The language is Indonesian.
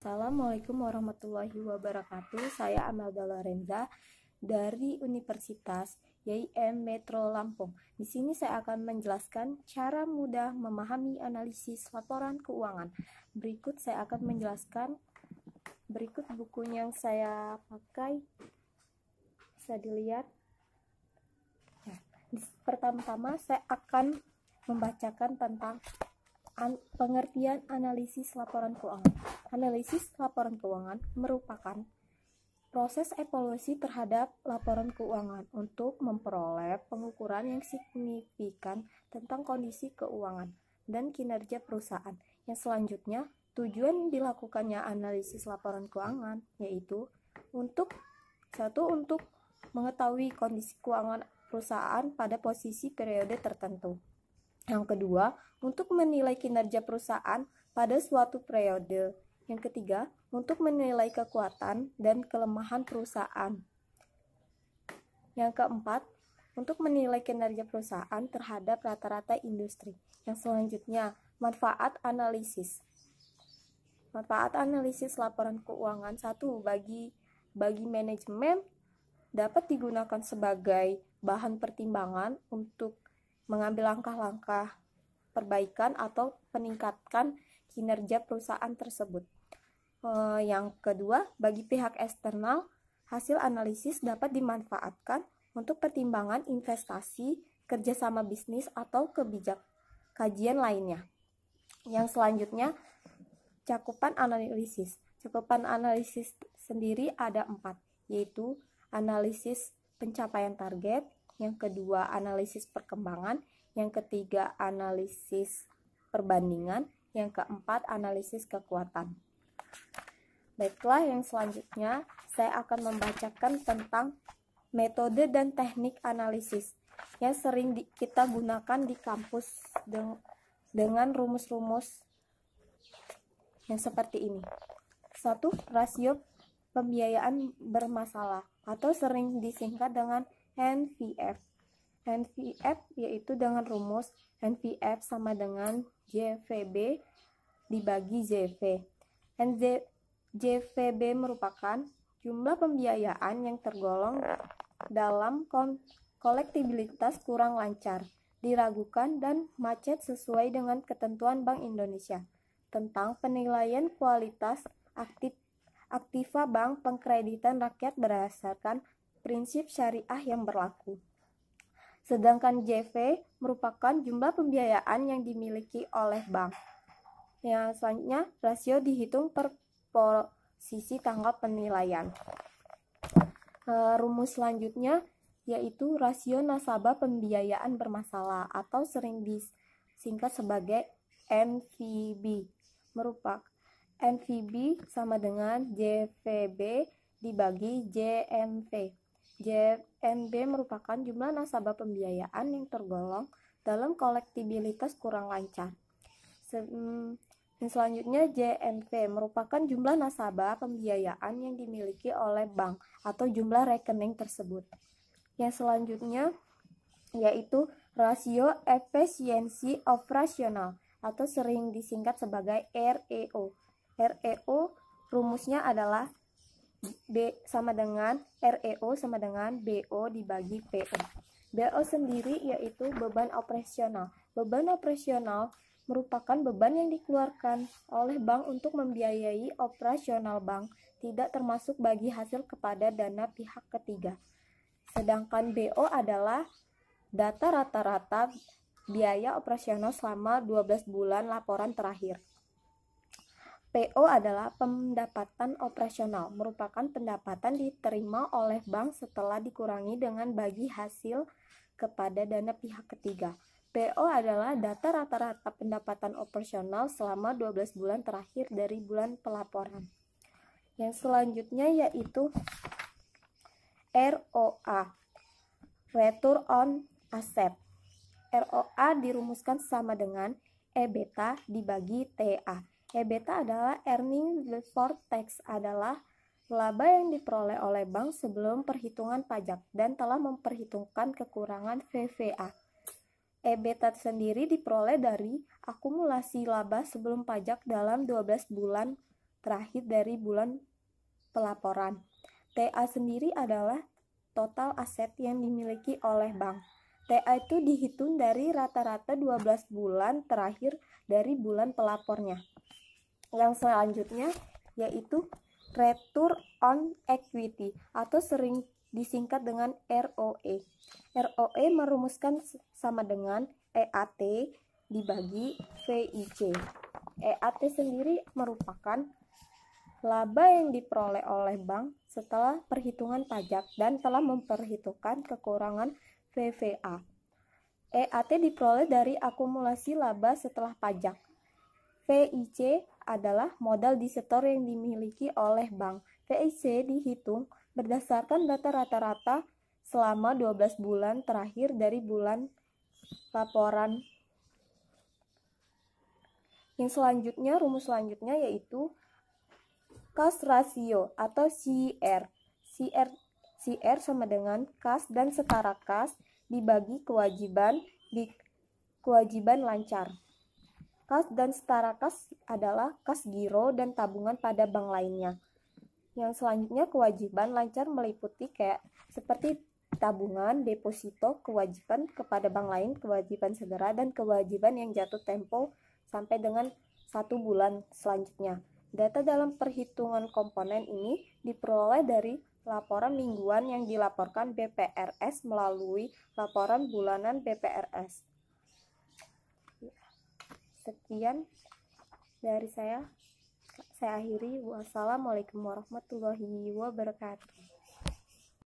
Assalamualaikum warahmatullahi wabarakatuh. Saya Amelda Lorenza dari Universitas YIM Metro Lampung. Di sini saya akan menjelaskan cara mudah memahami analisis laporan keuangan. Berikut saya akan menjelaskan buku yang saya pakai. Bisa dilihat. Pertama-tama saya akan membacakan tentang pengertian analisis laporan keuangan. Analisis laporan keuangan merupakan proses evaluasi terhadap laporan keuangan untuk memperoleh pengukuran yang signifikan tentang kondisi keuangan dan kinerja perusahaan. Yang selanjutnya, tujuan dilakukannya analisis laporan keuangan yaitu untuk mengetahui kondisi keuangan perusahaan pada posisi periode tertentu. Yang kedua, untuk menilai kinerja perusahaan pada suatu periode. Yang ketiga, untuk menilai kekuatan dan kelemahan perusahaan. Yang keempat, untuk menilai kinerja perusahaan terhadap rata-rata industri. Yang selanjutnya, manfaat analisis. Manfaat analisis laporan keuangan. 1. Bagi manajemen dapat digunakan sebagai bahan pertimbangan untuk mengambil langkah-langkah perbaikan atau peningkatan kinerja perusahaan tersebut. Yang kedua, bagi pihak eksternal, hasil analisis dapat dimanfaatkan untuk pertimbangan investasi, kerjasama bisnis, atau kajian lainnya. Yang selanjutnya, cakupan analisis. Cakupan analisis sendiri ada 4, yaitu analisis pencapaian target, yang kedua analisis perkembangan, yang ketiga analisis perbandingan, yang keempat analisis kekuatan. Baiklah, yang selanjutnya saya akan membacakan tentang metode dan teknik analisis yang sering kita gunakan di kampus dengan rumus-rumus yang seperti ini. 1. Rasio pembiayaan bermasalah atau sering disingkat dengan NVF. NVF yaitu dengan rumus NVF sama dengan JVB dibagi JV. JVB merupakan jumlah pembiayaan yang tergolong dalam kolektibilitas kurang lancar, diragukan, dan macet sesuai dengan ketentuan Bank Indonesia tentang penilaian kualitas aktiva bank pengkreditan rakyat berdasarkan prinsip syariah yang berlaku. Sedangkan JV merupakan jumlah pembiayaan yang dimiliki oleh bank. Yang selanjutnya, rasio dihitung per posisi tanggal penilaian. Rumus selanjutnya yaitu rasio nasabah pembiayaan bermasalah atau sering disingkat sebagai NVB. NVB sama dengan JVB dibagi JNV. JNB merupakan jumlah nasabah pembiayaan yang tergolong dalam kolektibilitas kurang lancar. Selanjutnya JNV merupakan jumlah nasabah pembiayaan yang dimiliki oleh bank atau jumlah rekening tersebut. Yang selanjutnya yaitu rasio efisiensi operasional atau sering disingkat sebagai REO. REO rumusnya adalah REO sama dengan BO dibagi PO. BO sendiri yaitu beban operasional. Beban operasional merupakan beban yang dikeluarkan oleh bank untuk membiayai operasional bank, tidak termasuk bagi hasil kepada dana pihak ketiga. Sedangkan BO adalah data rata-rata biaya operasional selama 12 bulan laporan terakhir. PO adalah pendapatan operasional, merupakan pendapatan diterima oleh bank setelah dikurangi dengan bagi hasil kepada dana pihak ketiga. PO adalah data rata-rata pendapatan operasional selama 12 bulan terakhir dari bulan pelaporan. Yang selanjutnya yaitu ROA, Return on Asset. ROA dirumuskan sama dengan EBITDA dibagi TA. EBITDA adalah earning before tax, adalah laba yang diperoleh oleh bank sebelum perhitungan pajak dan telah memperhitungkan kekurangan VVA. EBITDA sendiri diperoleh dari akumulasi laba sebelum pajak dalam 12 bulan terakhir dari bulan pelaporan. TA sendiri adalah total aset yang dimiliki oleh bank. TA itu dihitung dari rata-rata 12 bulan terakhir dari bulan pelapornya. Yang selanjutnya yaitu Return on Equity atau sering disingkat dengan ROE. ROE merumuskan sama dengan EAT dibagi VIC. EAT sendiri merupakan laba yang diperoleh oleh bank setelah perhitungan pajak dan telah memperhitungkan kekurangan VVA. EAT diperoleh dari akumulasi laba setelah pajak. VIC adalah modal disetor yang dimiliki oleh bank. VIC dihitung berdasarkan data rata-rata selama 12 bulan terakhir dari bulan laporan. Yang selanjutnya, rumus selanjutnya yaitu Cost Ratio atau CR. CR sama dengan kas dan setara kas dibagi kewajiban lancar. Kas dan setara kas adalah kas giro dan tabungan pada bank lainnya. Yang selanjutnya kewajiban lancar meliputi seperti tabungan, deposito, kewajiban kepada bank lain, kewajiban segera, dan kewajiban yang jatuh tempo sampai dengan 1 bulan selanjutnya. Data dalam perhitungan komponen ini diperoleh dari laporan mingguan yang dilaporkan BPRS melalui laporan bulanan BPRS. Sekian dari saya akhiri. Wassalamualaikum warahmatullahi wabarakatuh.